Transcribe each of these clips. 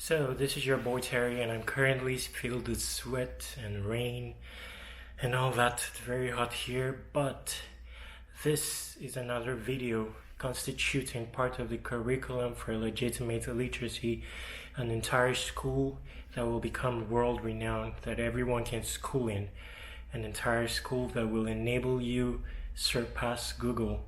So this is your boy Terry, and I'm currently filled with sweat and rain and all that. It's very hot here, but this is another video constituting part of the curriculum for legitimate illiteracy, an entire school that will become world renowned, that everyone can school in, an entire school that will enable you surpass Google.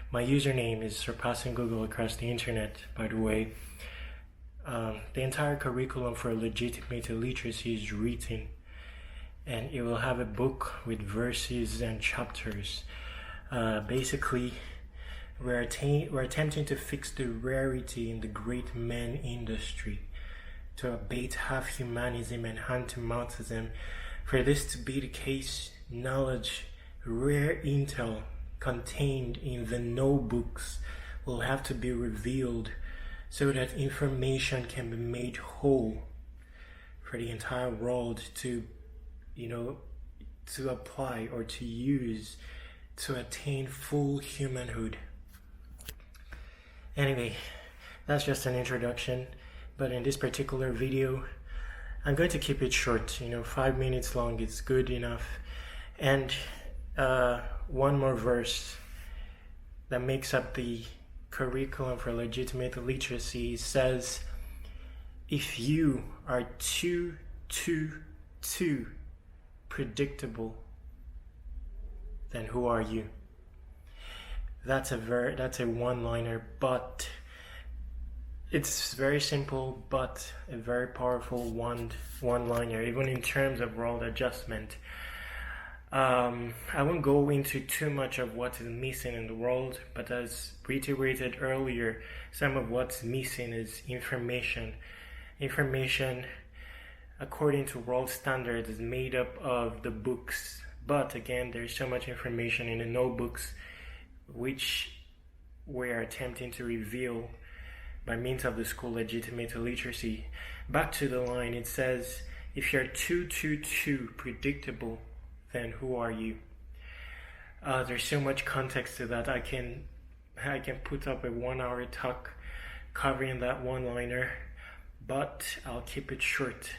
My username is surpassing Google across the internet, by the way. The entire curriculum for legitimate illiteracy is written, and it will have a book with verses and chapters. Basically, we're attempting to fix the rarity in the great men industry, to abate half-humanism and hand-to-mouthism. For this to be the case, knowledge, rare intel contained in the no-books will have to be revealed so that information can be made whole for the entire world to apply or to use to attain full humanhood. Anyway, that's just an introduction, but in this particular video, I'm going to keep it short, 5 minutes long, it's good enough. And one more verse that makes up the curriculum for legitimate illiteracy says, if you are too predictable, then who are you? That's a one-liner, but it's very simple, but a very powerful one-liner, even in terms of world adjustment. I won't go into too much of what is missing in the world, but as reiterated earlier, some of what's missing is information. Information, according to world standards, is made up of the books. But again, there's so much information in the notebooks, which we are attempting to reveal by means of the school legitimate illiteracy. Back to the line, it says, if you're too predictable, then who are you? There's so much context to that. I can put up a 1-hour talk covering that one-liner, but I'll keep it short.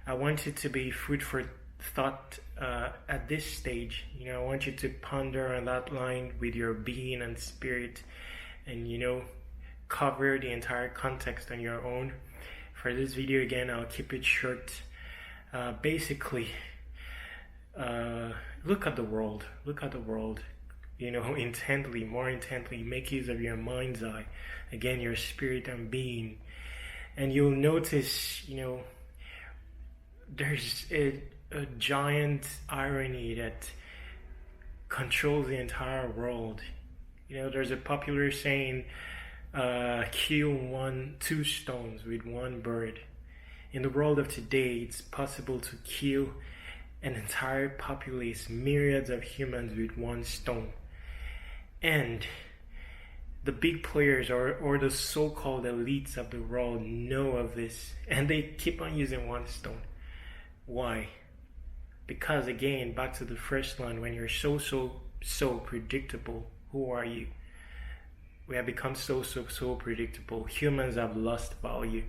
I want it to be food for thought at this stage. I want you to ponder on that line with your being and spirit, and cover the entire context on your own. For this video, again, I'll keep it short. Basically, look at the world, intently, more intently, make use of your mind's eye, again, your spirit and being, and you'll notice, there's a giant irony that controls the entire world. There's a popular saying, kill two stones with one bird. In the world of today, it's possible to kill an entire populace, myriads of humans with one stone. And the big players or the so-called elites of the world know of this, and they keep on using one stone. Why? Because again, back to the first line, when you're so predictable, who are you? We have become so predictable. Humans have lost value.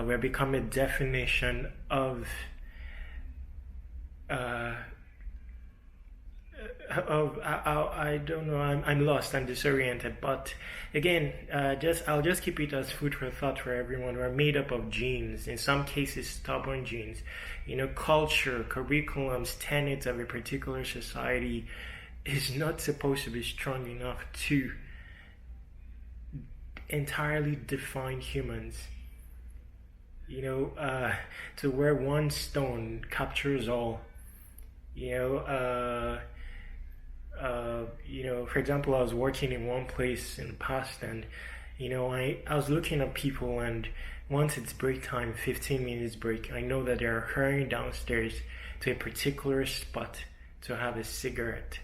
We have become a definition of I don't know, I'm lost, I'm disoriented, but again, I'll just keep it as food for thought for everyone. We're made up of genes, in some cases stubborn genes. Culture, curriculums, tenets of a particular society is not supposed to be strong enough to entirely define humans. To where one stone captures all. For example, I was working in one place in the past, and I was looking at people, and once it's break time, 15 minutes break, I know that they're hurrying downstairs to a particular spot to have a cigarette.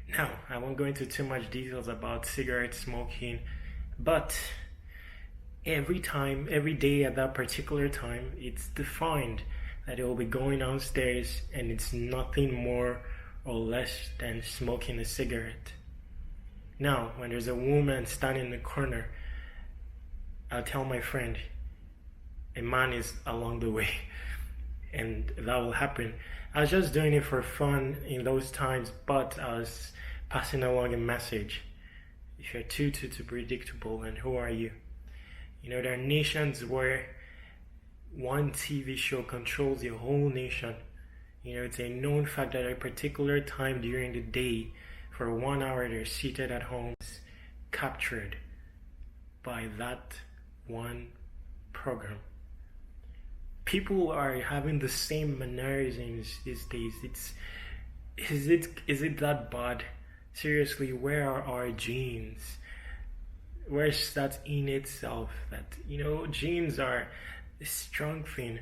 Now, I won't go into too much details about cigarette smoking, but every day at that particular time, it's defined that it will be going downstairs, and it's nothing more or less than smoking a cigarette. Now, when there's a woman standing in the corner I'll tell my friend a man is along the way, and that will happen. I was just doing it for fun in those times, but I was passing along a message. If you're too predictable, then who are you? You know, there are nations where one TV show controls your whole nation. You know, it's a known fact that at a particular time during the day, for 1 hour, they're seated at home, captured by that one program. People are having the same mannerisms these days. Is it that bad? Seriously, where are our genes? Where's that in itself? That, you know, genes are a strong thing.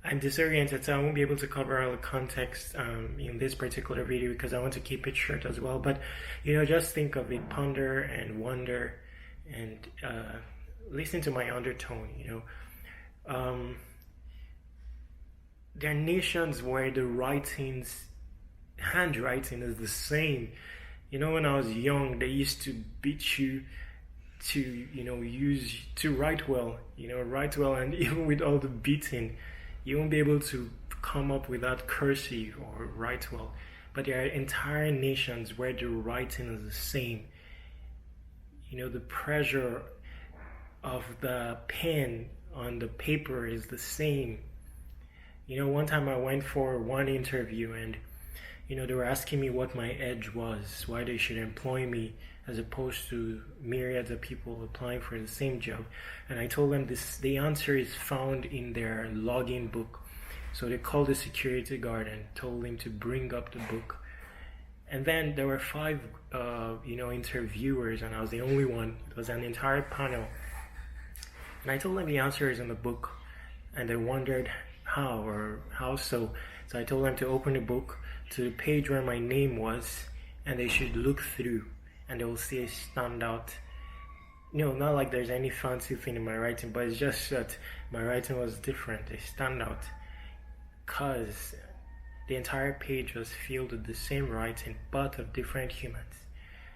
I'm disoriented, so I won't be able to cover all the context in this particular video because I want to keep it short as well. But, you know, just think of it, ponder and wonder, and listen to my undertone, you know. There are nations where the handwriting is the same. You know, when I was young, they used to beat you to, you know, write well, and even with all the beating, you won't be able to come up with that cursive or write well. But there are entire nations where the writing is the same. You know, the pressure of the pen on the paper is the same. You know, one time I went for one interview and, you know, they were asking me what my edge was, why they should employ me as opposed to myriads of people applying for the same job. And I told them the answer is found in their login book. So they called the security guard and told him to bring up the book. And then there were 5, you know, interviewers, and I was the only one. It was an entire panel. And I told them the answer is in the book, and they wondered how so. So I told them to open the book to the page where my name was, and they should look through, and they will see a standout. You know, not like there's any fancy thing in my writing, but it's just that my writing was different, a standout, because the entire page was filled with the same writing, but of different humans.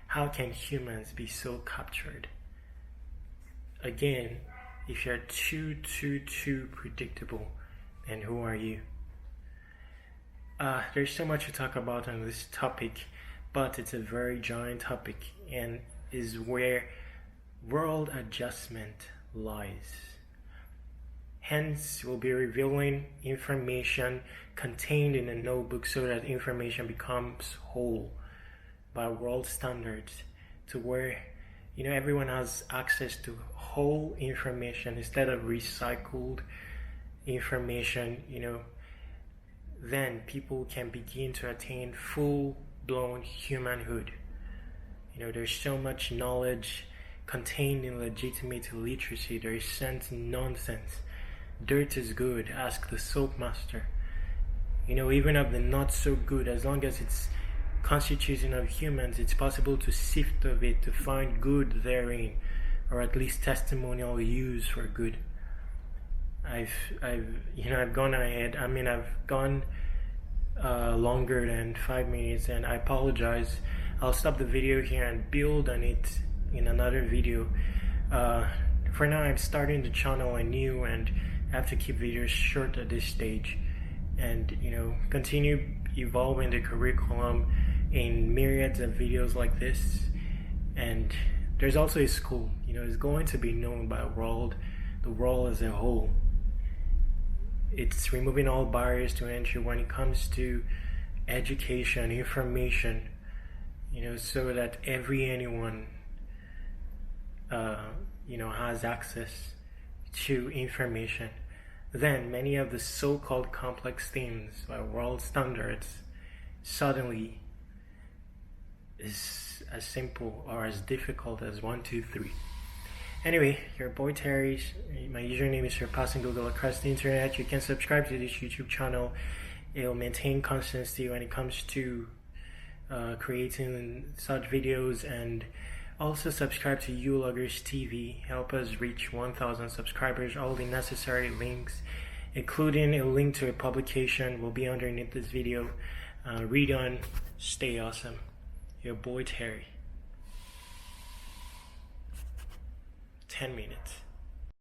How can humans be so captured? Again, if you're too predictable, then who are you? There's so much to talk about on this topic, but it's a very giant topic and is where world adjustment lies. Hence, we'll be revealing information contained in a notebook so that information becomes whole by world standards, to where, you know, everyone has access to whole information instead of recycled information. You know, then people can begin to attain full-blown humanhood. You know, there's so much knowledge contained in Legit-illiteracy. There is sense in nonsense. Dirt is good, ask the soap master. You know, even of the not so good, as long as it's constituting of humans, it's possible to sift of it to find good therein, or at least testimonial use for good. I've gone ahead. I mean, I've gone longer than 5 minutes, and I apologize. I'll stop the video here and build on it in another video. For now, I'm starting the channel anew, and I have to keep videos short at this stage, and, you know, continue evolving the curriculum in myriads of videos like this. And there's also a school, you know, it's going to be known by the world as a whole. It's removing all barriers to entry when it comes to education, information, you know, so that anyone you know, has access to information. Then many of the so-called complex things by world standards suddenly is as simple or as difficult as 1, 2, 3. Anyway, your boy Terry, my username is Surpassing Google across the internet. You can subscribe to this YouTube channel. It will maintain consistency when it comes to creating such videos, and also subscribe to Uloggers TV. Help us reach 1,000 subscribers. All the necessary links, including a link to a publication, will be underneath this video. Read on, stay awesome. Your boy Terry. 10 minutes.